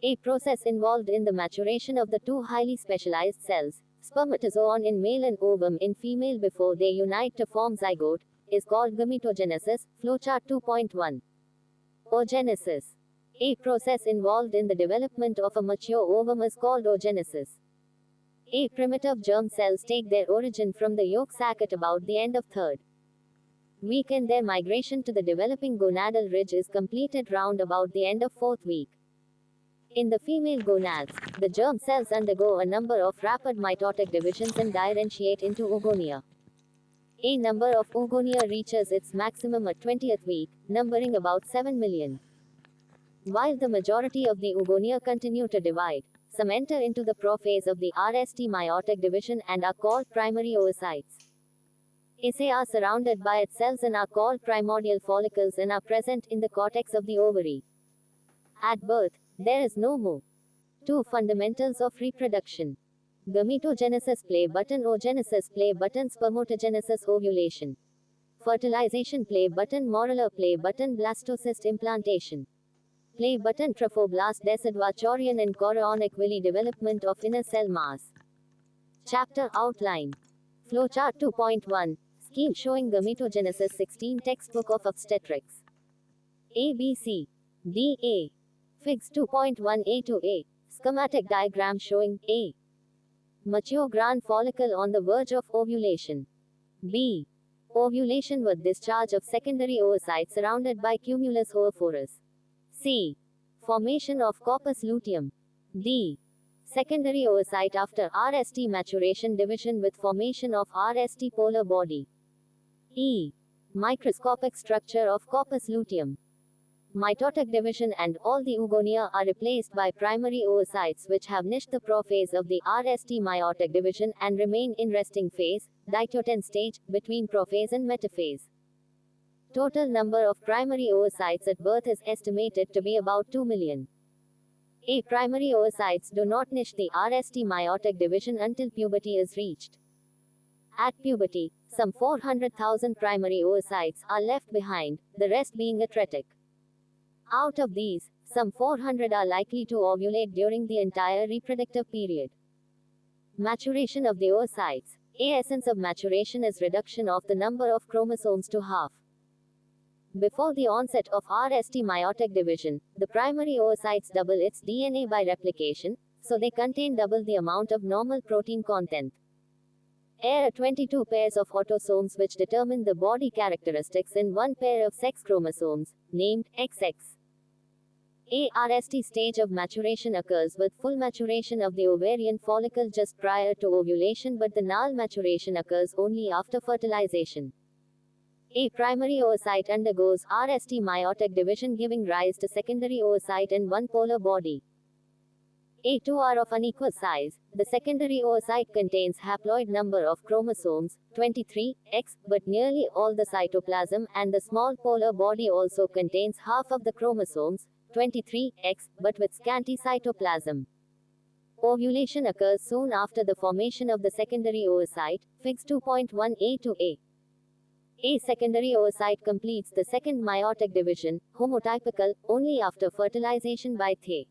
A process involved in the maturation of the two highly specialized cells, spermatozoon in male and ovum in female before they unite to form zygote, is called gametogenesis. Flowchart 2.1. Oogenesis. A process involved in the development of a mature ovum is called oogenesis. A primitive germ cells take their origin from the yolk sac at about the end of third week, and their migration to the developing gonadal ridge is completed round about the end of fourth week. In the female gonads, the germ cells undergo a number of rapid mitotic divisions and differentiate into oogonia. A number of oogonia reaches its maximum at 20th week, numbering about 7 million. While the majority of the oogonia continue to divide, some enter into the prophase of the RST meiotic division and are called primary oocytes. They are surrounded by its cells and are called primordial follicles and are present in the cortex of the ovary. At birth, there is no more. Two fundamentals of reproduction. Gametogenesis play button, oogenesis play button, spermatogenesis ovulation. Fertilization play button, morula play button, blastocyst implantation. Play button, trophoblast decidvachorion and chorionic villi development of inner cell mass. Chapter outline. Flowchart 2.1. Scheme showing gametogenesis 16 Textbook of Obstetrics. ABC. D.A. Figs 2.1a to A. Schematic diagram showing A. Mature gland follicle on the verge of ovulation. B. Ovulation with discharge of secondary oocytes surrounded by cumulus oophorus. C. Formation of corpus luteum. D. Secondary oocyte after RST maturation division with formation of RST polar body. E. Microscopic structure of corpus luteum. Mitotic division and all the oogonia are replaced by primary oocytes which have niched the prophase of the RST meiotic division and remain in resting phase, dichoten stage, between prophase and metaphase. Total number of primary oocytes at birth is estimated to be about 2 million. A. Primary oocytes do not niche the RST meiotic division until puberty is reached. At puberty, some 400,000 primary oocytes are left behind, the rest being atretic. Out of these, some 400 are likely to ovulate during the entire reproductive period. Maturation of the oocytes. A. Essence of maturation is reduction of the number of chromosomes to half. Before the onset of RST meiotic division, the primary oocytes double its DNA by replication, so they contain double the amount of normal protein content. There are 22 pairs of autosomes which determine the body characteristics in one pair of sex chromosomes, named XX. A. RST stage of maturation occurs with full maturation of the ovarian follicle just prior to ovulation, but the null maturation occurs only after fertilization. A. Primary oocyte undergoes RST meiotic division giving rise to secondary oocyte and one polar body. A. Two are of unequal size. The secondary oocyte contains haploid number of chromosomes, 23x, but nearly all the cytoplasm, and the small polar body also contains half of the chromosomes, 23x, but with scanty cytoplasm. Ovulation occurs soon after the formation of the secondary oocyte, Figs 2.1a to A. A. Secondary oocyte completes the second meiotic division, homotypical, only after fertilization by the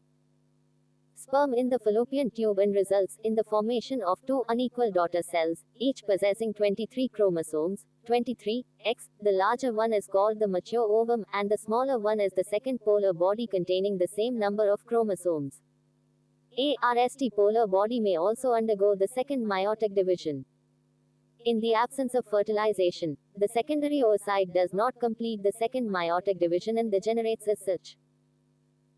sperm in the fallopian tube and results in the formation of two unequal daughter cells, each possessing 23 chromosomes, 23x. The larger one is called the mature ovum and the smaller one is the second polar body containing the same number of chromosomes. A. RST polar body may also undergo the second meiotic division. In the absence of fertilization, the secondary oocyte does not complete the second meiotic division and degenerates as such.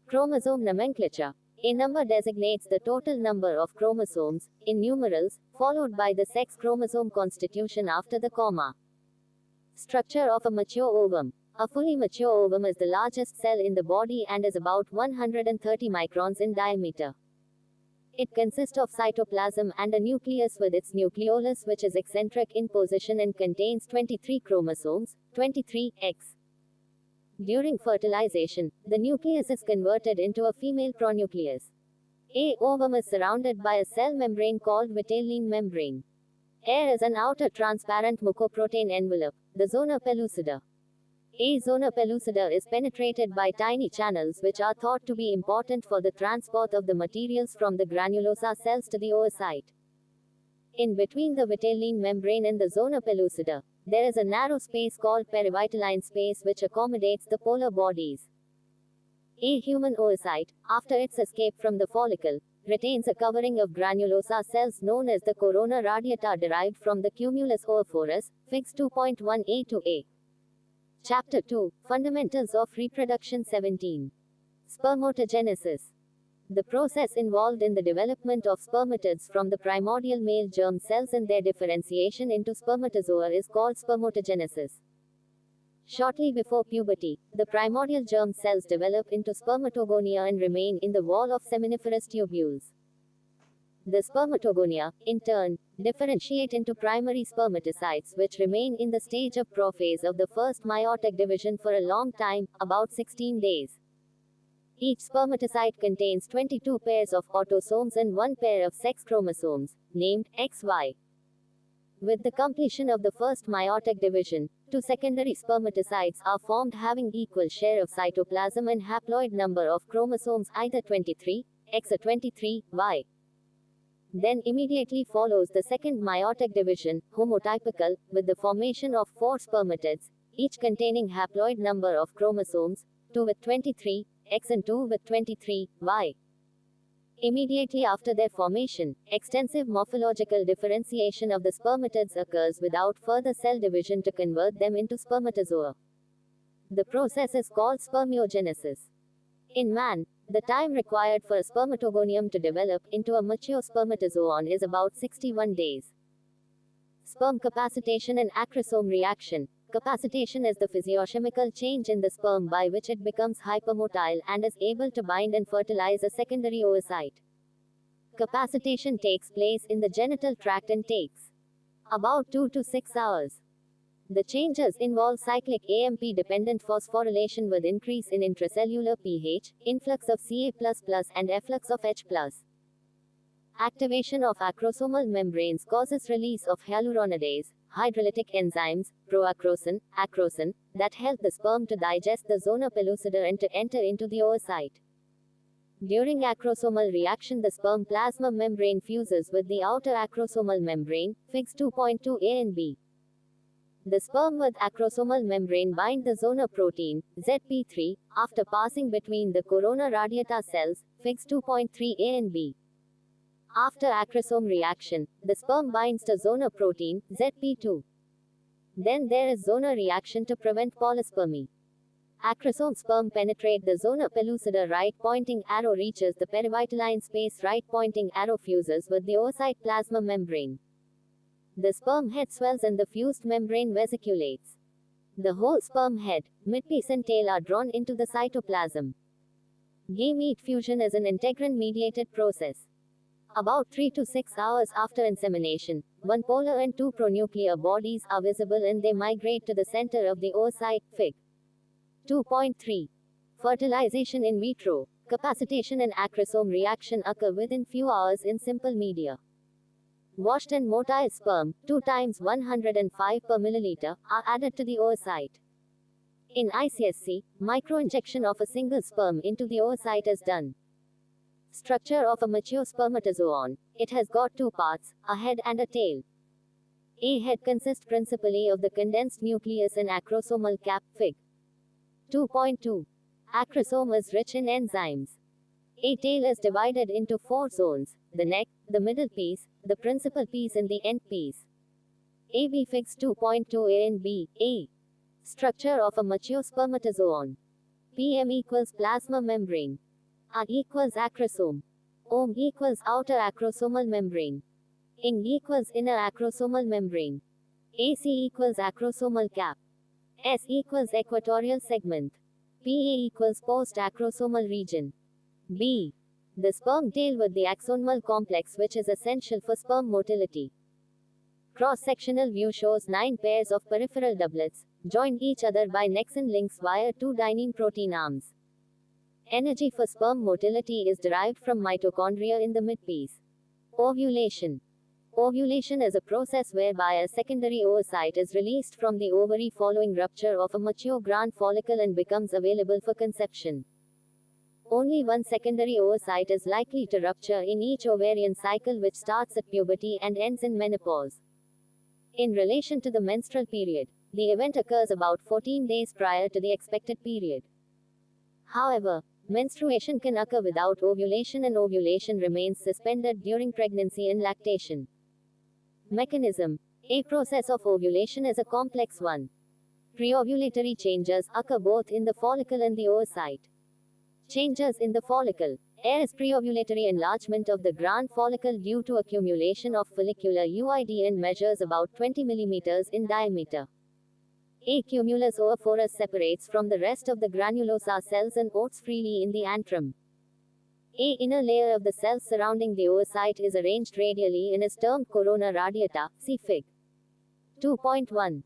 Chromosome nomenclature. A number designates the total number of chromosomes, in numerals, followed by the sex chromosome constitution after the comma. Structure of a mature ovum. A fully mature ovum is the largest cell in the body and is about 130 microns in diameter. It consists of cytoplasm and a nucleus with its nucleolus which is eccentric in position and contains 23 chromosomes, 23x. During fertilization, the nucleus is converted into a female pronucleus. A. Ovum is surrounded by a cell membrane called vitelline membrane. There is an outer transparent mucoprotein envelope, the zona pellucida. A. Zona pellucida is penetrated by tiny channels which are thought to be important for the transport of the materials from the granulosa cells to the oocyte. In between the vitelline membrane and the zona pellucida, there is a narrow space called perivitelline space which accommodates the polar bodies. A human oocyte, after its escape from the follicle, retains a covering of granulosa cells known as the corona radiata derived from the cumulus oophorus, Figs 2.1a to a. Chapter 2, Fundamentals of Reproduction 17. Spermatogenesis. The process involved in the development of spermatids from the primordial male germ cells and their differentiation into spermatozoa is called spermatogenesis. Shortly before puberty, the primordial germ cells develop into spermatogonia and remain in the wall of seminiferous tubules. The spermatogonia, in turn, differentiate into primary spermatocytes which remain in the stage of prophase of the first meiotic division for a long time, about 16 days. Each spermatocyte contains 22 pairs of autosomes and 1 pair of sex chromosomes, named XY. With the completion of the first meiotic division, 2 secondary spermatocytes are formed having equal share of cytoplasm and haploid number of chromosomes either 23, X or 23, Y. Then immediately follows the second meiotic division, homotypical, with the formation of 4 spermatids, each containing haploid number of chromosomes, 2 with 23, X and 2 with 23, Y. Immediately after their formation, extensive morphological differentiation of the spermatids occurs without further cell division to convert them into spermatozoa. The process is called spermiogenesis. In man, the time required for a spermatogonium to develop into a mature spermatozoon is about 61 days. Sperm capacitation and acrosome reaction. Capacitation is the physiochemical change in the sperm by which it becomes hypermotile and is able to bind and fertilize a secondary oocyte. Capacitation takes place in the genital tract and takes about 2 to 6 hours. The changes involve cyclic AMP-dependent phosphorylation with increase in intracellular pH, influx of Ca++ and efflux of H+. Activation of acrosomal membranes causes release of hyaluronidase, hydrolytic enzymes, proacrosin, acrosin, that help the sperm to digest the zona pellucida and to enter into the oocyte. During acrosomal reaction, the sperm plasma membrane fuses with the outer acrosomal membrane, Figs 2.2a and b. The sperm with acrosomal membrane bind the zona protein, ZP3, after passing between the corona radiata cells, Figs 2.3a and b. After acrosome reaction, the sperm binds to zona protein, ZP2. Then there is zona reaction to prevent polyspermy. Acrosome sperm penetrate the zona pellucida, right pointing arrow reaches the perivitelline space, right pointing arrow fuses with the oocyte plasma membrane. The sperm head swells and the fused membrane vesiculates. The whole sperm head, midpiece and tail are drawn into the cytoplasm. Gamete fusion is an integrin-mediated process. About 3 to 6 hours after insemination, 1 polar and 2 pronuclear bodies are visible and they migrate to the center of the oocyte, Fig. 2.3. Fertilization in vitro. Capacitation and acrosome reaction occur within few hours in simple media. Washed and motile sperm, 2 times 105 per milliliter, are added to the oocyte. In ICSC, microinjection of a single sperm into the oocyte is done. Structure of a mature spermatozoon. It has got 2 parts, a head and a tail. A head consists principally of the condensed nucleus and acrosomal cap, Fig. 2.2. Acrosome is rich in enzymes. A tail is divided into 4 zones, the neck, the middle piece, the principal piece and the end piece. AB Figs 2.2a and b. A. Structure of a mature spermatozoon. PM equals plasma membrane. A equals acrosome. OM equals outer acrosomal membrane. ING equals inner acrosomal membrane. AC equals acrosomal cap. S equals equatorial segment. PA equals post-acrosomal region. B. The sperm tail with the axonal complex which is essential for sperm motility. Cross-sectional view shows 9 pairs of peripheral doublets, joined each other by Nexen links via 2 dynein protein arms. Energy for sperm motility is derived from mitochondria in the midpiece. Ovulation. Ovulation is a process whereby a secondary oocyte is released from the ovary following rupture of a mature gland follicle and becomes available for conception. Only one secondary oocyte is likely to rupture in each ovarian cycle, which starts at puberty and ends in menopause. In relation to the menstrual period, the event occurs about 14 days prior to the expected period. However, menstruation can occur without ovulation, and ovulation remains suspended during pregnancy and lactation. Mechanism. A process of ovulation is a complex one. Preovulatory changes occur both in the follicle and the oocyte. Changes in the follicle. A is preovulatory enlargement of the gland follicle due to accumulation of follicular UID and measures about 20 mm in diameter. A cumulus oophorus separates from the rest of the granulosa cells and oats freely in the antrum. A inner layer of the cells surrounding the oocyte is arranged radially and is termed corona radiata. See Fig. 2.1.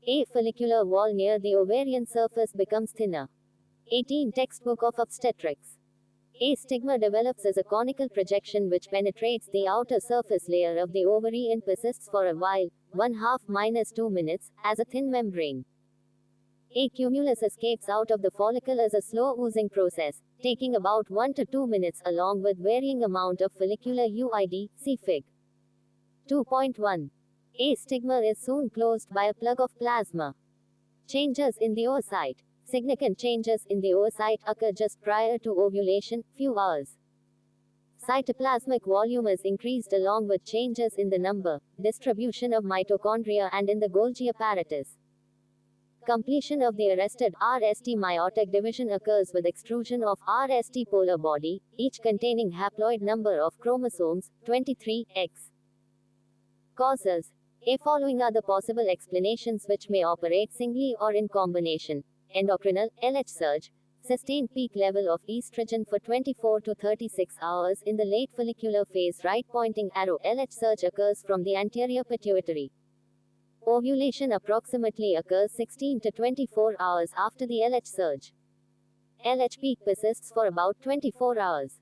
A follicular wall near the ovarian surface becomes thinner. 18 Textbook of Obstetrics. A stigma develops as a conical projection which penetrates the outer surface layer of the ovary and persists for a while, 1/2 - 2 minutes, as a thin membrane. A cumulus escapes out of the follicle as a slow oozing process, taking about 1 to 2 minutes along with varying amount of follicular UID. See Fig. 2.1. A stigma is soon closed by a plug of plasma. Changes in the oocyte. Significant changes in the oocyte occur just prior to ovulation, few hours. Cytoplasmic volume is increased along with changes in the number, distribution of mitochondria and in the Golgi apparatus. Completion of the arrested RST meiotic division occurs with extrusion of RST polar body, each containing haploid number of chromosomes, 23x. Causes. Following are the possible explanations which may operate singly or in combination. Endocrinal, LH surge, sustained peak level of estrogen for 24 to 36 hours in the late follicular phase. Right pointing arrow. LH surge occurs from the anterior pituitary. Ovulation approximately occurs 16 to 24 hours after the LH surge. LH peak persists for about 24 hours.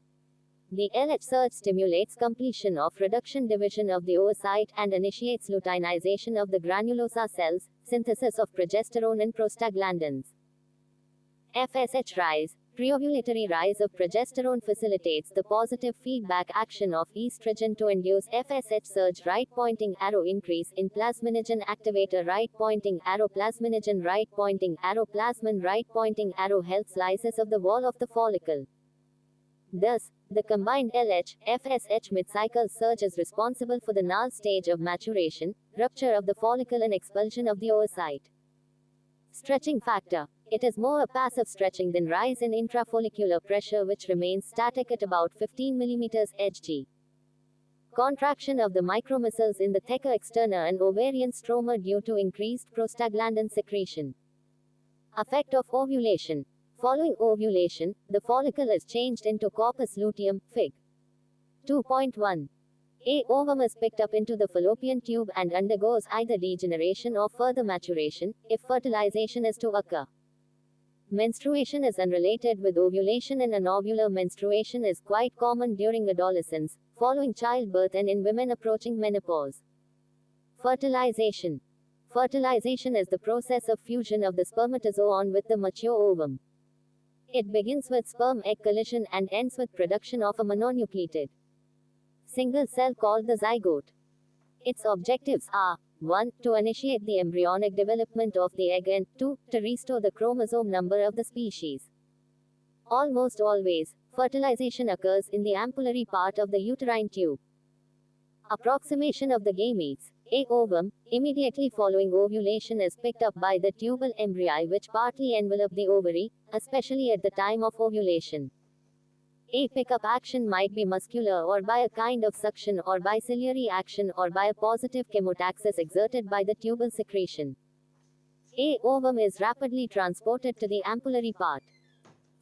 The LH surge stimulates completion of reduction division of the oocyte and initiates luteinization of the granulosa cells, synthesis of progesterone and prostaglandins. FSH rise. Preovulatory rise of progesterone facilitates the positive feedback action of estrogen to induce FSH surge. Right pointing arrow. Increase in plasminogen activator. Right pointing arrow. Plasminogen. Right pointing arrow. Plasmin. Right pointing arrow. Helps lysis of the wall of the follicle. Thus, the combined LH, FSH mid-cycle surge is responsible for the null stage of maturation, rupture of the follicle and expulsion of the oocyte. Stretching factor. It is more a passive stretching than rise in intrafollicular pressure, which remains static at about 15 mm Hg. Contraction of the micromuscles in the theca externa and ovarian stroma due to increased prostaglandin secretion. Effect of ovulation. Following ovulation, the follicle is changed into corpus luteum. Fig. 2.1. A ovum is picked up into the fallopian tube and undergoes either degeneration or further maturation, if fertilization is to occur. Menstruation is unrelated with ovulation, and anovular menstruation is quite common during adolescence, following childbirth and in women approaching menopause. Fertilization. Fertilization is the process of fusion of the spermatozoon with the mature ovum. It begins with sperm-egg collision and ends with production of a mononucleated single cell called the zygote. Its objectives are 1. To initiate the embryonic development of the egg, and 2. To restore the chromosome number of the species. Almost always, fertilization occurs in the ampullary part of the uterine tube. Approximation of the gametes. A ovum, immediately following ovulation, is picked up by the tubal embryi which partly envelop the ovary, especially at the time of ovulation. A pickup action might be muscular or by a kind of suction or by ciliary action or by a positive chemotaxis exerted by the tubal secretion. A ovum is rapidly transported to the ampullary part.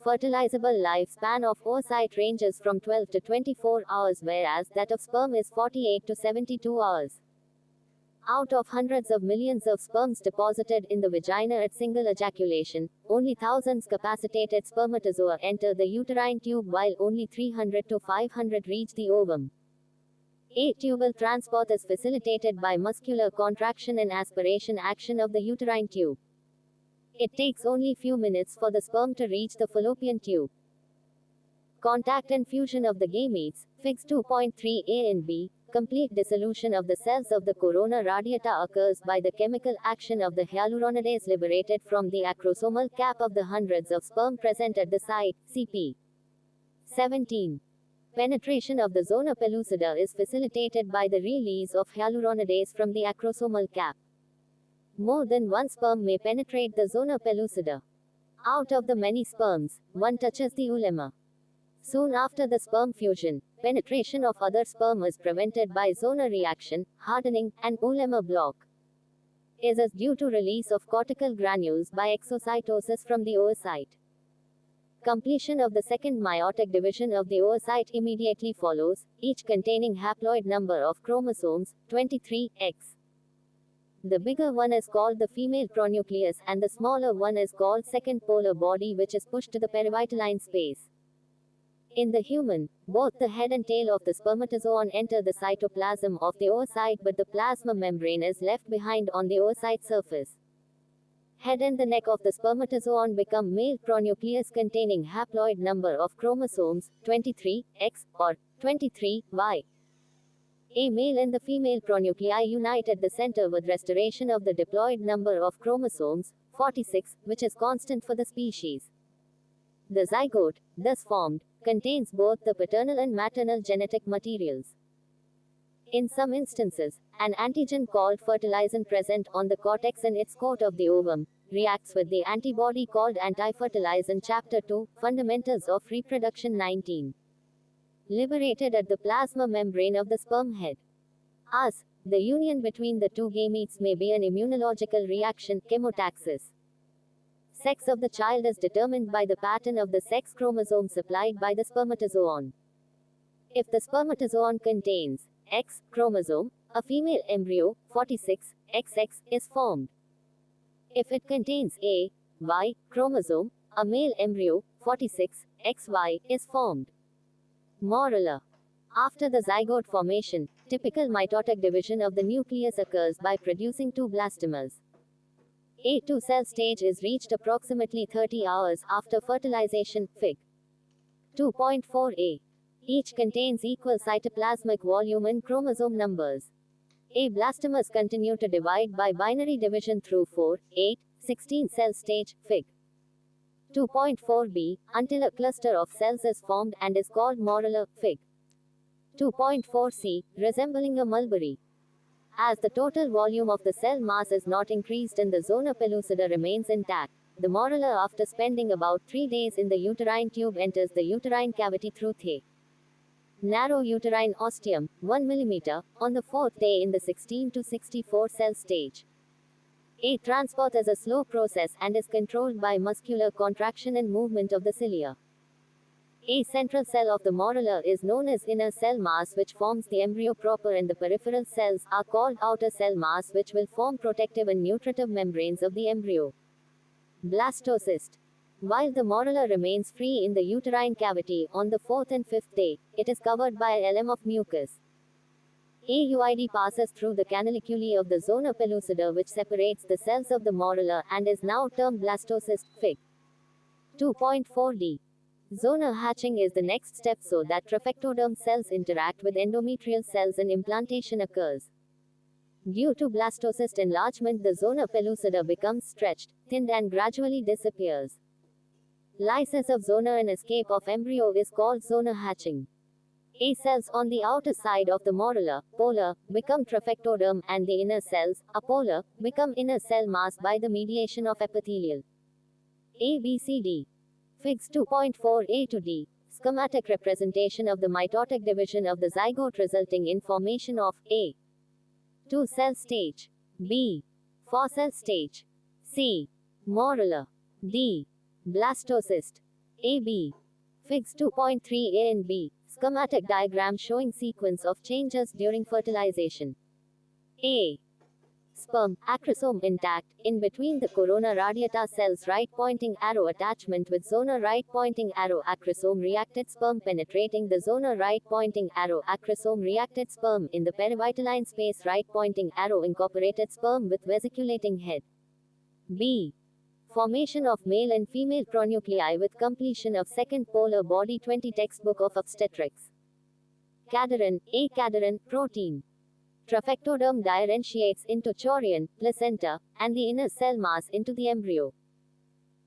Fertilizable lifespan of oocyte ranges from 12 to 24 hours, whereas that of sperm is 48 to 72 hours. Out of hundreds of millions of sperms deposited in the vagina at single ejaculation, only thousands capacitated spermatozoa enter the uterine tube, while only 300 to 500 reach the ovum. A. Tubal transport is facilitated by muscular contraction and aspiration action of the uterine tube. It takes only few minutes for the sperm to reach the fallopian tube. Contact and fusion of the gametes, Figs 2.3 A and B. Complete dissolution of the cells of the corona radiata occurs by the chemical action of the hyaluronidase liberated from the acrosomal cap of the hundreds of sperm present at the site, cp. 17. Penetration of the zona pellucida is facilitated by the release of hyaluronidase from the acrosomal cap. More than one sperm may penetrate the zona pellucida. Out of the many sperms, one touches the ulema. Soon after the sperm fusion, penetration of other sperm is prevented by zona reaction, hardening, and ulema block. Is due to release of cortical granules by exocytosis from the oocyte. Completion of the second meiotic division of the oocyte immediately follows, each containing haploid number of chromosomes, 23x. The bigger one is called the female pronucleus and the smaller one is called second polar body, which is pushed to the perivitaline space. In the human, both the head and tail of the spermatozoon enter the cytoplasm of the oocyte, but the plasma membrane is left behind on the oocyte surface. Head and the neck of the spermatozoon become male pronucleus containing haploid number of chromosomes, 23x or 23y. A male and the female pronuclei unite at the center with restoration of the diploid number of chromosomes, 46, which is constant for the species. The zygote, thus formed, contains both the paternal and maternal genetic materials. In some instances, an antigen called fertilizin present on the cortex and its coat of the ovum reacts with the antibody called antifertilizin. Chapter 2, Fundamentals of Reproduction 19. Liberated at the plasma membrane of the sperm head. As the union between the two gametes may be an immunological reaction, chemotaxis. Sex of the child is determined by the pattern of the sex chromosome supplied by the spermatozoon. If the spermatozoon contains X chromosome, a female embryo, 46XX, is formed. If it contains a Y chromosome, a male embryo, 46XY, is formed. Morula. After the zygote formation, typical mitotic division of the nucleus occurs by producing two blastomeres. A2 cell stage is reached approximately 30 hours after fertilization, Fig. 2.4a. Each contains equal cytoplasmic volume and chromosome numbers. A blastomers continue to divide by binary division through 4, 8, 16 cell stage, Fig. 2.4b, until a cluster of cells is formed and is called morula, Fig. 2.4c, resembling a mulberry. As the total volume of the cell mass is not increased and the zona pellucida remains intact, the morula, after spending about 3 days in the uterine tube, enters the uterine cavity through the narrow uterine ostium, 1 mm, on the 4th day in the 16 to 64 cell stage. A transport is a slow process and is controlled by muscular contraction and movement of the cilia. A central cell of the morula is known as inner cell mass, which forms the embryo proper, and the peripheral cells are called outer cell mass, which will form protective and nutritive membranes of the embryo. Blastocyst. While the morula remains free in the uterine cavity on the 4th and 5th day, it is covered by a film of mucus. AUID passes through the canaliculi of the zona pellucida, which separates the cells of the morula and is now termed blastocyst, Fig. 2.4d. Zona hatching is the next step so that trophectoderm cells interact with endometrial cells and implantation occurs. Due to blastocyst enlargement, the zona pellucida becomes stretched, thinned, and gradually disappears. Lysis of zona and escape of embryo is called zona hatching. A cells on the outer side of the morula, polar, become trophectoderm, and the inner cells, apolar, become inner cell mass by the mediation of epithelial. ABCD. Figs 2.4a to d. Schematic representation of the mitotic division of the zygote resulting in formation of A. 2 cell stage. B. 4 cell stage. C. Morula. D. Blastocyst. AB. Figs 2.3a and b. Schematic diagram showing sequence of changes during fertilization. A. Sperm, acrosome intact, in between the corona radiata cells right pointing arrow attachment with zona right pointing arrow acrosome reacted sperm penetrating the zona right pointing arrow acrosome reacted sperm in the perivitaline space right pointing arrow incorporated sperm with vesiculating head. B. Formation of male and female pronuclei with completion of second polar body 20 textbook of obstetrics. Cadherin, A. Cadherin, protein. Trophectoderm differentiates into chorion, placenta, and the inner cell mass into the embryo.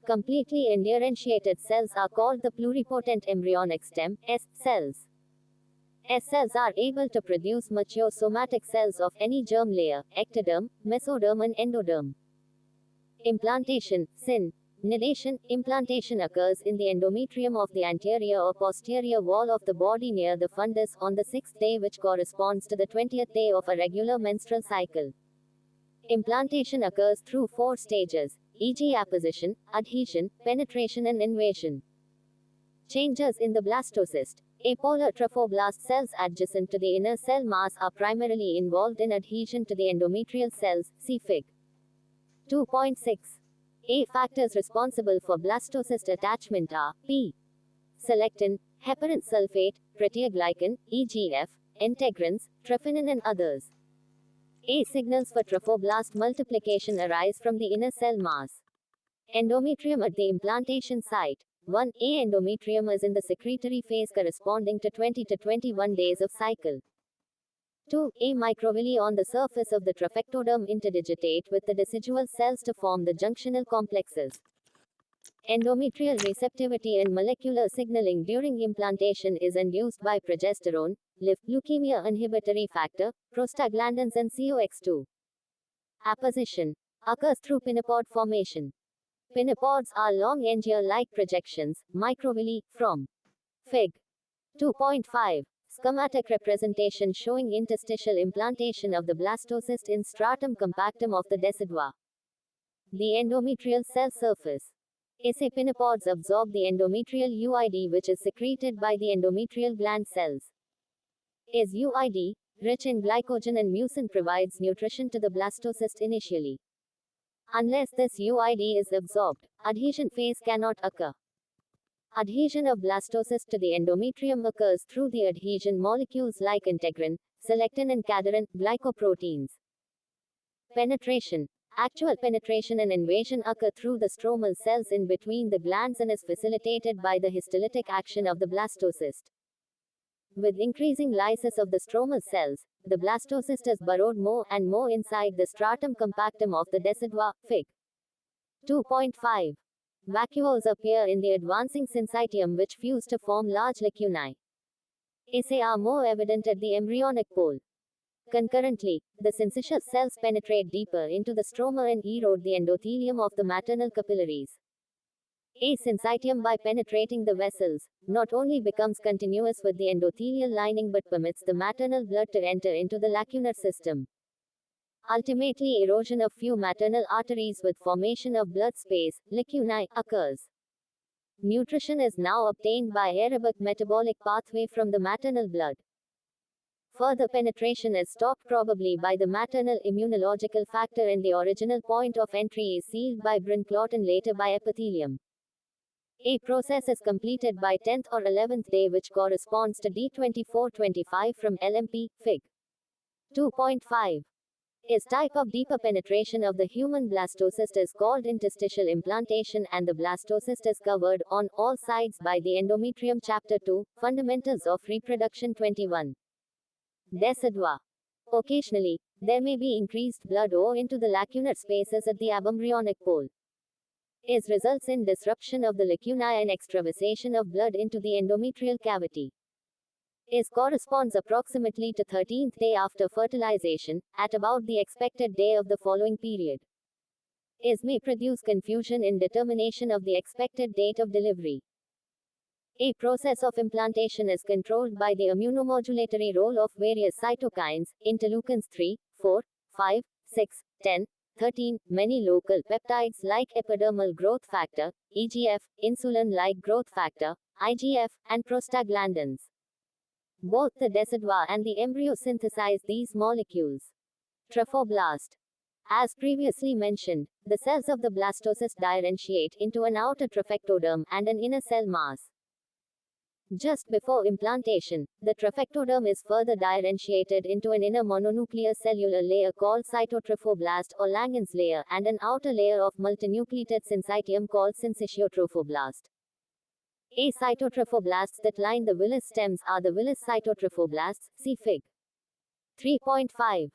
Completely undifferentiated cells are called the pluripotent embryonic stem, S cells. S cells are able to produce mature somatic cells of any germ layer, ectoderm, mesoderm and endoderm. Implantation, SIN. Nidation, implantation occurs in the endometrium of the anterior or posterior wall of the body near the fundus on the 6th day, which corresponds to the 20th day of a regular menstrual cycle. Implantation occurs through 4 stages, e.g. apposition, adhesion, penetration and invasion. Changes in the blastocyst. Apolar trophoblast cells adjacent to the inner cell mass are primarily involved in adhesion to the endometrial cells, see Fig. 2.6. A factors responsible for blastocyst attachment are P. Selectin, heparin sulfate, proteoglycan, EGF, integrins, trophinin and others. A signals for trophoblast multiplication arise from the inner cell mass. Endometrium at the implantation site. 1. A endometrium is in the secretory phase corresponding to 20 to 21 days of cycle. 2. A microvilli on the surface of the trophectoderm interdigitate with the decidual cells to form the junctional complexes. Endometrial receptivity and molecular signaling during implantation is induced by progesterone, leukemia inhibitory factor, prostaglandins and COX2. Apposition occurs through pinipod formation. Pinipods are long angial-like projections, microvilli, from Fig. 2.5. Schematic representation showing interstitial implantation of the blastocyst in stratum compactum of the decidua. The endometrial cell surface. Pinipods absorb the endometrial UID which is secreted by the endometrial gland cells. UID, rich in glycogen and mucin, provides nutrition to the blastocyst initially. Unless this UID is absorbed, adhesion phase cannot occur. Adhesion of blastocyst to the endometrium occurs through the adhesion molecules like integrin, selectin and cadherin, glycoproteins. Penetration. Actual penetration and invasion occur through the stromal cells in between the glands and is facilitated by the histolytic action of the blastocyst. With increasing lysis of the stromal cells, the blastocyst is burrowed more and more inside the stratum compactum of the decidua, Fig. 2.5. Vacuoles appear in the advancing syncytium which fuse to form large lacunae. They are more evident at the embryonic pole. Concurrently, the syncytial cells penetrate deeper into the stroma and erode the endothelium of the maternal capillaries. A syncytium, by penetrating the vessels, not only becomes continuous with the endothelial lining but permits the maternal blood to enter into the lacunar system. Ultimately, erosion of few maternal arteries with formation of blood space, lacunae, occurs. Nutrition is now obtained by aerobic metabolic pathway from the maternal blood. Further penetration is stopped probably by the maternal immunological factor and the original point of entry is sealed by Brinclot and later by epithelium. A process is completed by 10th or 11th day which corresponds to D24-25 from LMP, Fig. 2.5. Is type of deeper penetration of the human blastocyst is called interstitial implantation and the blastocyst is covered on all sides by the endometrium. Chapter 2, Fundamentals of Reproduction 21. Decidua. Occasionally, there may be increased blood flow into the lacunar spaces at the abembryonic pole. Is results in disruption of the lacunae and extravasation of blood into the endometrial cavity. Is corresponds approximately to 13th day after fertilization, at about the expected day of the following period. Is may produce confusion in determination of the expected date of delivery. A process of implantation is controlled by the immunomodulatory role of various cytokines, interleukins 3, 4, 5, 6, 10, 13, many local peptides like epidermal growth factor, EGF, insulin-like growth factor, IGF, and prostaglandins. Both the decidua and the embryo synthesize these molecules. Trophoblast. As previously mentioned, the cells of the blastocyst differentiate into an outer trophectoderm and an inner cell mass. Just before implantation, the trophectoderm is further differentiated into an inner mononuclear cellular layer called cytotrophoblast or Langerhans layer and an outer layer of multinucleated syncytium called syncytiotrophoblast. A cytotrophoblasts that line the villus stems are the villus cytotrophoblasts, see Fig. 3.5.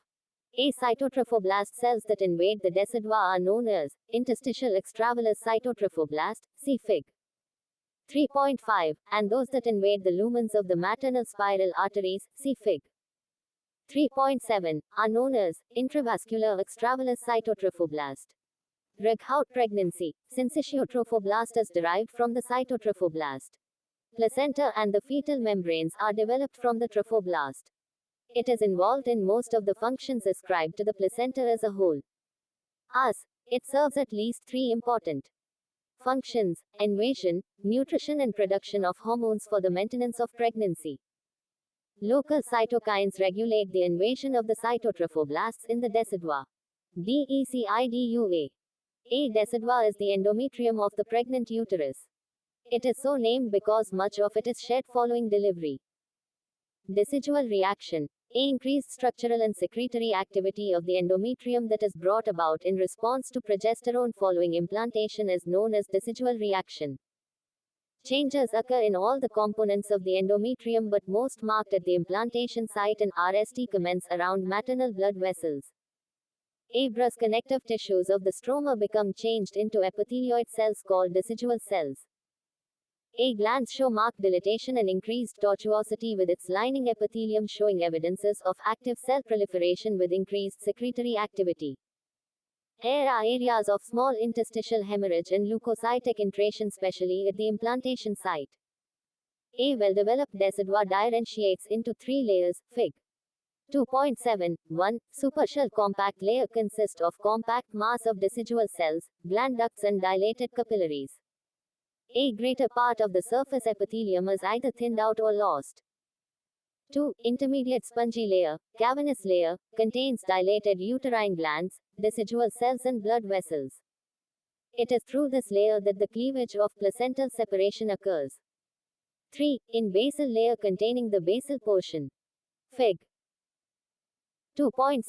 A cytotrophoblast cells that invade the decidua are known as interstitial extravillus cytotrophoblast, see Fig. 3.5, and those that invade the lumens of the maternal spiral arteries, see Fig. 3.7, are known as intravascular extravillus cytotrophoblast. Reghout pregnancy, syncytiotrophoblast is derived from the cytotrophoblast. Placenta and the fetal membranes are developed from the trophoblast. It is involved in most of the functions ascribed to the placenta as a whole. As it serves at least three important functions: invasion, nutrition, and production of hormones for the maintenance of pregnancy. Local cytokines regulate the invasion of the cytotrophoblasts in the decidua. DECIDUA. A decidua is the endometrium of the pregnant uterus. It is so named because much of it is shed following delivery. Decidual reaction. A increased structural and secretory activity of the endometrium that is brought about in response to progesterone following implantation is known as decidual reaction. Changes occur in all the components of the endometrium but most marked at the implantation site and RST commence around maternal blood vessels. Abrous connective tissues of the stroma become changed into epithelioid cells called decidual cells. A glands show marked dilatation and increased tortuosity with its lining epithelium showing evidences of active cell proliferation with increased secretory activity. There are areas of small interstitial hemorrhage and leukocytic intration especially at the implantation site. A well-developed decidua differentiates into three layers, Fig. 2.7. 1. Supercell compact layer consists of compact mass of decidual cells, gland ducts and dilated capillaries. A greater part of the surface epithelium is either thinned out or lost. 2. Intermediate spongy layer, cavernous layer, contains dilated uterine glands, decidual cells and blood vessels. It is through this layer that the cleavage of placental separation occurs. 3. In basal layer containing the basal portion. Fig. 2.6.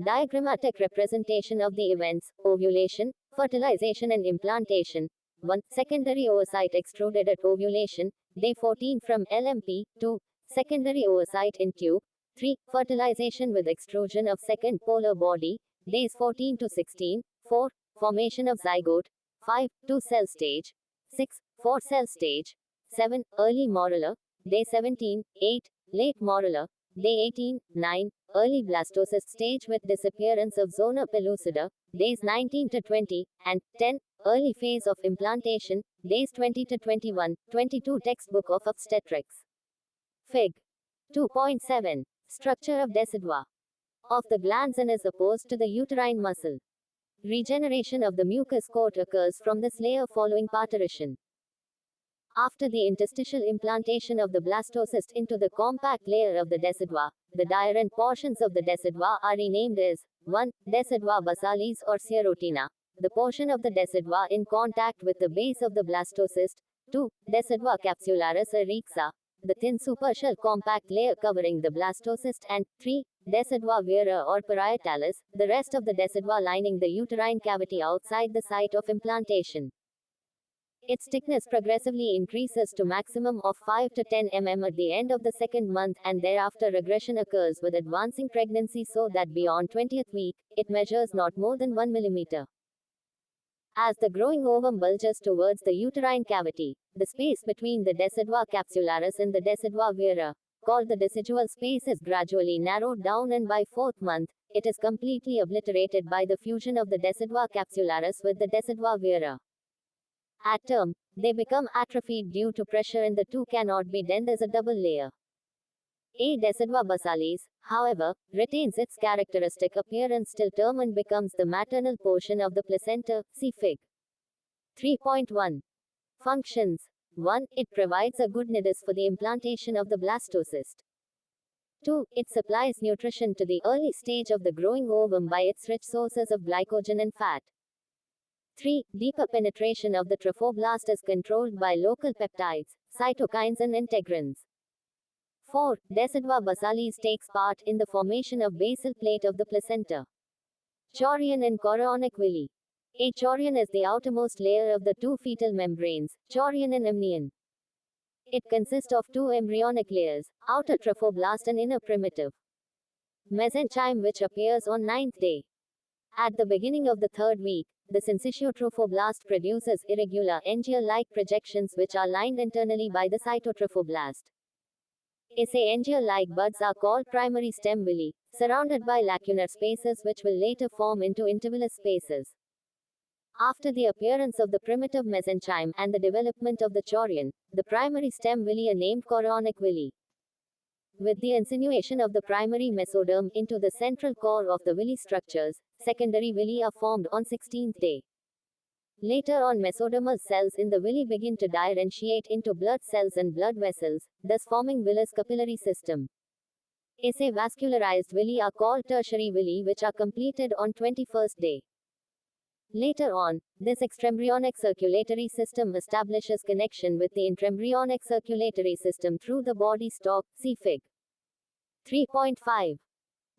Diagrammatic representation of the events, ovulation, fertilization and implantation. 1. Secondary oocyte extruded at ovulation, day 14 from LMP. 2. Secondary oocyte in tube. 3. Fertilization with extrusion of second polar body, days 14 to 16. 4. Formation of zygote. 5. 2-cell stage. 6. 4-cell stage. 7. Early morula, day 17. 8. Late morula, day 18. 9. Early blastocyst stage with disappearance of zona pellucida, days 19 to 20. And 10. Early phase of implantation, days 20 to 21. 22 Textbook of Obstetrics. Fig. 2.7. Structure of decidua of the glands and is opposed to the uterine muscle. Regeneration of the mucous coat occurs from this layer following parturition. After the interstitial implantation of the blastocyst into the compact layer of the decidua, the diarrhea portions of the decidua are renamed as 1. Decidua basalis or serotina, the portion of the decidua in contact with the base of the blastocyst. 2. Decidua capsularis erixa, the thin supercell compact layer covering the blastocyst. And 3. Decidua vera or parietalis, the rest of the decidua lining the uterine cavity outside the site of implantation. Its thickness progressively increases to maximum of 5 to 10 mm at the end of the second month and thereafter regression occurs with advancing pregnancy so that beyond 20th week, it measures not more than 1 mm. As the growing ovum bulges towards the uterine cavity, the space between the decidua capsularis and the decidua vera, called the decidual space, is gradually narrowed down and by 4th month, it is completely obliterated by the fusion of the decidua capsularis with the decidua vera. At term, they become atrophied due to pressure and the two cannot be denned as a double layer. A. Decidua basalis, however, retains its characteristic appearance till term and becomes the maternal portion of the placenta, see Fig. 3.1. Functions. 1. It provides a good nidus for the implantation of the blastocyst. 2. It supplies nutrition to the early stage of the growing ovum by its rich sources of glycogen and fat. 3. Deeper penetration of the trophoblast is controlled by local peptides, cytokines and integrins. 4. Decidua basalis takes part in the formation of basal plate of the placenta. Chorion and chorionic villi. A chorion is the outermost layer of the two fetal membranes, chorion and amnion. It consists of two embryonic layers, outer trophoblast and inner primitive mesenchyme, which appears on 9th day. At the beginning of the 3rd week, the syncytial trophoblast produces irregular angial-like projections which are lined internally by the cytotrophoblast. Angial-like buds are called primary stem villi, surrounded by lacunar spaces which will later form into intervillous spaces. After the appearance of the primitive mesenchyme and the development of the chorion, the primary stem villi are named chorionic villi. With the insinuation of the primary mesoderm into the central core of the villi structures, secondary villi are formed on 16th day. Later on, mesodermal cells in the villi begin to differentiate into blood cells and blood vessels, thus forming villous capillary system. Vascularized villi are called tertiary villi, which are completed on 21st day. Later on, this extraembryonic circulatory system establishes connection with the intraembryonic circulatory system through the body stalk, see Fig. 3.5.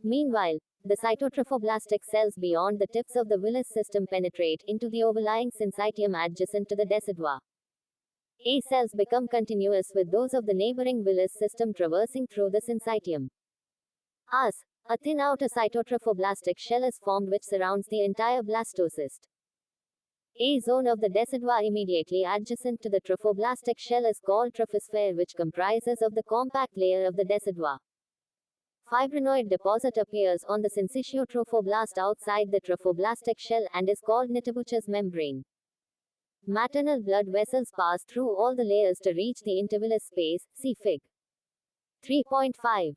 Meanwhile, the cytotrophablastic cells beyond the tips of the villus system penetrate into the overlying syncytium adjacent to the decidua. A cells become continuous with those of the neighboring villus system traversing through the syncytium. Thus, a thin outer cytotrophablastic shell is formed which surrounds the entire blastocyst. A zone of the decidua immediately adjacent to the trophoblastic shell is called trophosphere, which comprises of the compact layer of the decidua. Fibrinoid deposit appears on the syncytiotrophoblast outside the trophoblastic shell and is called Nittebuch's membrane. Maternal blood vessels pass through all the layers to reach the intervillous space, see Fig. 3.5.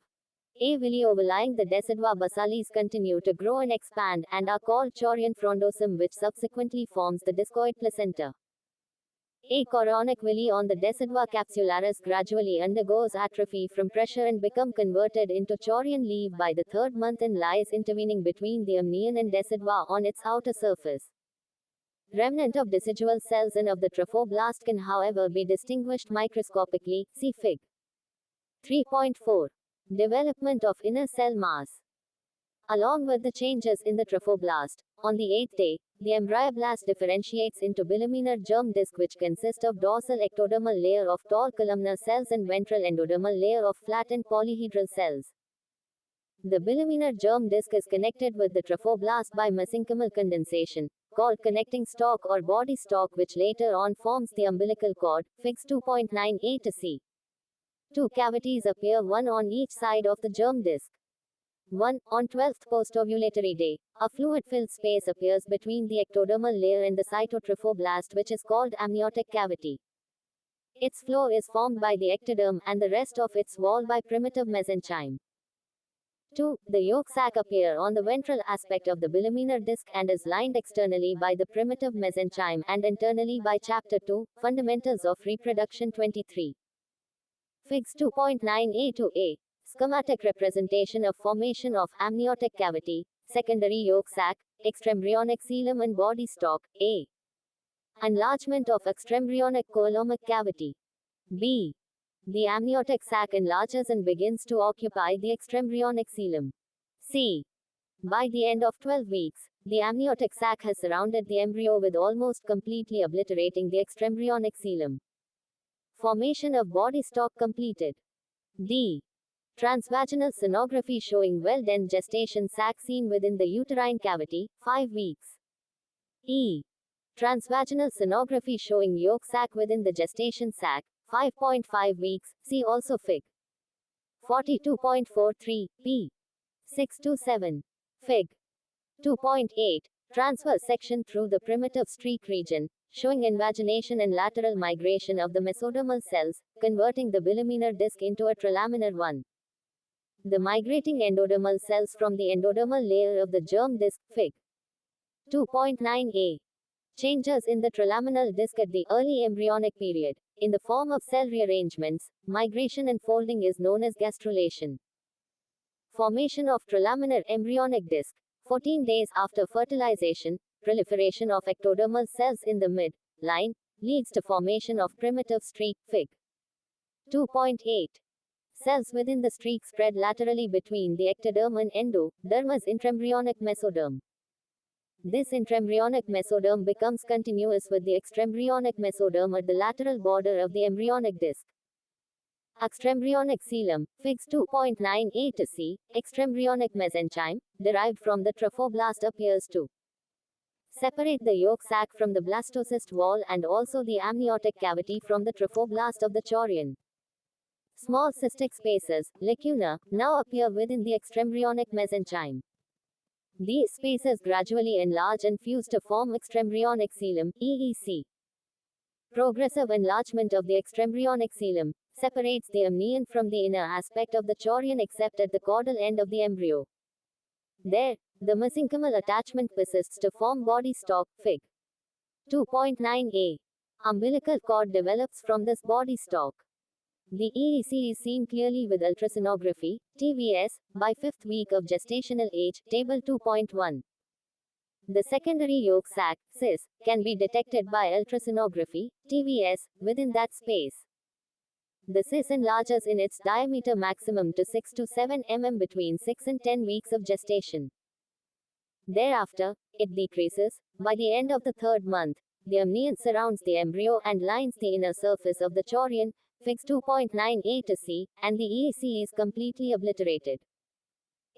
A villi overlying the decidua basalis continue to grow and expand and are called chorion frondosum, which subsequently forms the discoid placenta. A chorionic villi on the decidua capsularis gradually undergoes atrophy from pressure and become converted into chorion leaf by the 3rd month and lies intervening between the amnion and decidua on its outer surface. Remnant of decidual cells and of the trophoblast can however be distinguished microscopically, see Fig. 3.4. Development of inner cell mass. Along with the changes in the trophoblast, on the 8th day, the embryoblast differentiates into bilaminar germ disc, which consists of dorsal ectodermal layer of tall columnar cells and ventral endodermal layer of flattened polyhedral cells. The bilaminar germ disc is connected with the trophoblast by mesenchymal condensation, called connecting stalk or body stalk, which later on forms the umbilical cord, Figs 2.9a to c. Two cavities appear, one on each side of the germ disc. 1. On 12th postovulatory day, a fluid-filled space appears between the ectodermal layer and the cytotrophoblast, which is called amniotic cavity. Its floor is formed by the ectoderm and the rest of its wall by primitive mesenchyme. 2. The yolk sac appear on the ventral aspect of the bilaminar disc and is lined externally by the primitive mesenchyme and internally by Chapter 2, Fundamentals of Reproduction 23. Figs 2.9a to a. Schematic representation of formation of amniotic cavity, secondary yolk sac, extraembryonic coelom and body stalk, a. Enlargement of extraembryonic coelomic cavity. B. The amniotic sac enlarges and begins to occupy the extraembryonic coelom. C. By the end of 12 weeks, the amniotic sac has surrounded the embryo with almost completely obliterating the extraembryonic coelom. Formation of body stalk completed. D. Transvaginal sonography showing well-done gestation sac seen within the uterine cavity, 5 weeks. E. Transvaginal sonography showing yolk sac within the gestation sac, 5.5 weeks, see also Fig. 42.43, p. 6 to 7. Fig. 2.8. Transverse section through the primitive streak region, showing invagination and lateral migration of the mesodermal cells, converting the bilaminar disc into a trilaminar one. The migrating endodermal cells from the endodermal layer of the germ disc, Fig. 2.9a. Changes in the trilaminar disc at the early embryonic period, in the form of cell rearrangements, migration and folding is known as gastrulation. Formation of trilaminar embryonic disc. 14 days after fertilization, proliferation of ectodermal cells in the mid-line leads to formation of primitive streak. Fig. 2.8. Cells within the streak spread laterally between the ectoderm and endodermis intraembryonic mesoderm. This intraembryonic mesoderm becomes continuous with the extraembryonic mesoderm at the lateral border of the embryonic disc. Extraembryonic coelom, Figs 2.98c, extraembryonic mesenchyme, derived from the trophoblast appears to separate the yolk sac from the blastocyst wall and also the amniotic cavity from the trophoblast of the chorion. Small cystic spaces, lacuna, now appear within the extraembryonic mesenchyme. These spaces gradually enlarge and fuse to form extraembryonic coelom, EEC. Progressive enlargement of the extraembryonic coelom separates the amnion from the inner aspect of the chorion except at the caudal end of the embryo. There, the mesenchymal attachment persists to form body stalk. Fig. 2.9a. Umbilical cord develops from this body stalk. The EEC is seen clearly with ultrasonography, TVS, by 5th week of gestational age, Table 2.1. The secondary yolk sac, CIS, can be detected by ultrasonography, TVS, within that space. The CIS enlarges in its diameter maximum to 6 to 7 mm between 6 and 10 weeks of gestation. Thereafter, it decreases. By the end of the 3rd month, the amnion surrounds the embryo and lines the inner surface of the chorion, Figs 2.98c, and the EEC is completely obliterated.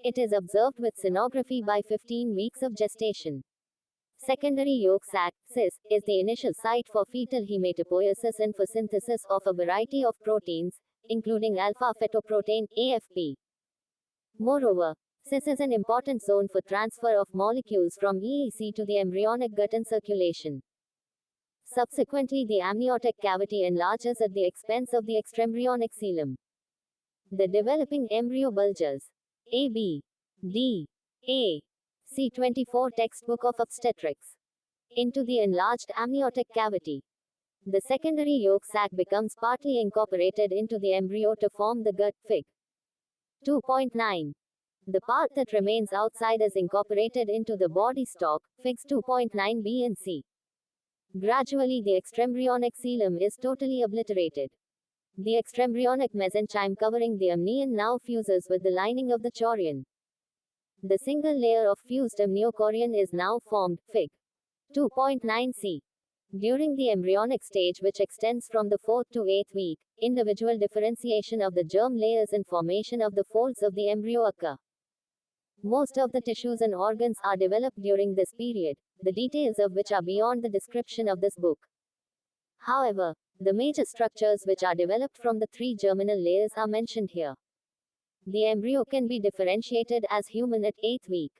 It is observed with sonography by 15 weeks of gestation. Secondary yolk sac, CIS, is the initial site for fetal hematopoiesis and for synthesis of a variety of proteins, including alpha-fetoprotein, AFP. Moreover, CIS is an important zone for transfer of molecules from EEC to the embryonic gut and circulation. Subsequently, the amniotic cavity enlarges at the expense of the extraembryonic coelom. The developing embryo bulges. A. B. D. A. C24 Textbook of Obstetrics. Into the enlarged amniotic cavity. The secondary yolk sac becomes partly incorporated into the embryo to form the gut. Fig. 2.9. The part that remains outside is incorporated into the body stalk. Figs 2.9b and c. Gradually, the extraembryonic coelom is totally obliterated. The extraembryonic mesenchyme covering the amnion now fuses with the lining of the chorion. The single layer of fused amniochorion is now formed. Fig. 2.9c. During the embryonic stage, which extends from the 4th to 8th week, individual differentiation of the germ layers and formation of the folds of the embryo occur. Most of the tissues and organs are developed during this period, the details of which are beyond the description of this book. However, the major structures which are developed from the 3 germinal layers are mentioned here. The embryo can be differentiated as human at 8th week.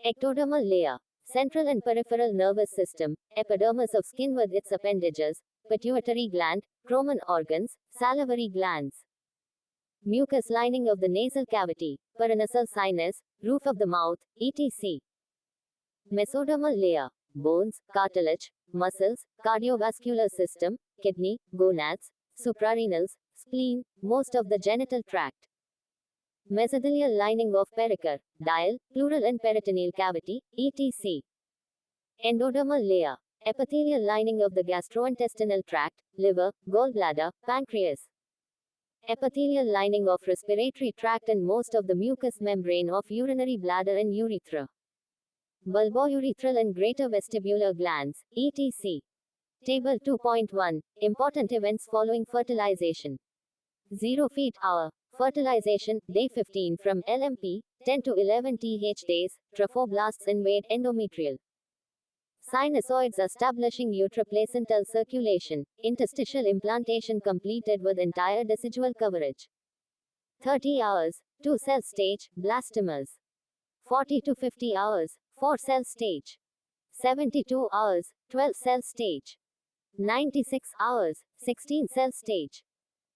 Ectodermal layer. Central and peripheral nervous system, epidermis of skin with its appendages, pituitary gland, Croman organs, salivary glands. Mucous lining of the nasal cavity, paranasal sinus, roof of the mouth, etc. Mesodermal layer. Bones, cartilage, muscles, cardiovascular system, kidney, gonads, suprarenals, spleen, most of the genital tract. Mesothelial lining of pericardial, pleural and peritoneal cavity, etc. Endodermal layer. Epithelial lining of the gastrointestinal tract, liver, gallbladder, pancreas. Epithelial lining of respiratory tract and most of the mucous membrane of urinary bladder and urethra. Bulbourethral and greater vestibular glands, etc. Table 2.1. Important events following fertilization. 0 feet hour. Fertilization, day 15 from LMP, 10 to 11 th days, trophoblasts invade endometrial. Sinusoids establishing uteroplacental circulation, interstitial implantation completed with entire decidual coverage. 30 hours, 2-cell stage, blastomeres. 40 to 50 hours, 4-cell stage. 72 hours, 12-cell stage. 96 hours, 16-cell stage.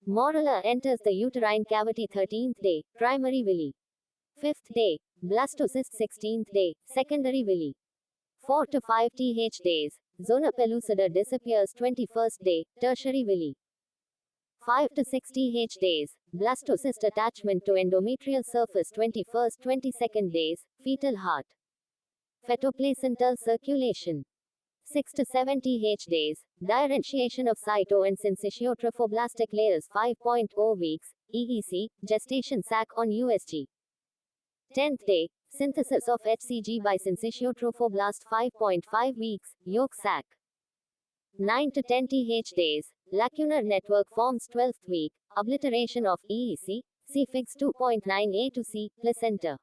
Morula enters the uterine cavity 13th day, primary villi. 5th day, blastocyst 16th day, secondary villi. 4 to 5 th days, zona pellucida disappears 21st day, tertiary villi. 5 to 60 days. Blastocyst attachment to endometrial surface 21st 22nd days. Fetal heart. Fetoplacental circulation 6 to 70 days. Differentiation of cyto and syncytiotrophoblastic layers 5.0 weeks. EEC. Gestation sac on USG. 10th day. Synthesis of HCG by syncytiotrophoblast 5.5 weeks. Yolk sac. 9 to 10 days. Lacunar network forms 12th week. Obliteration of EEC. C. Fix 2.9a to C. Placenta.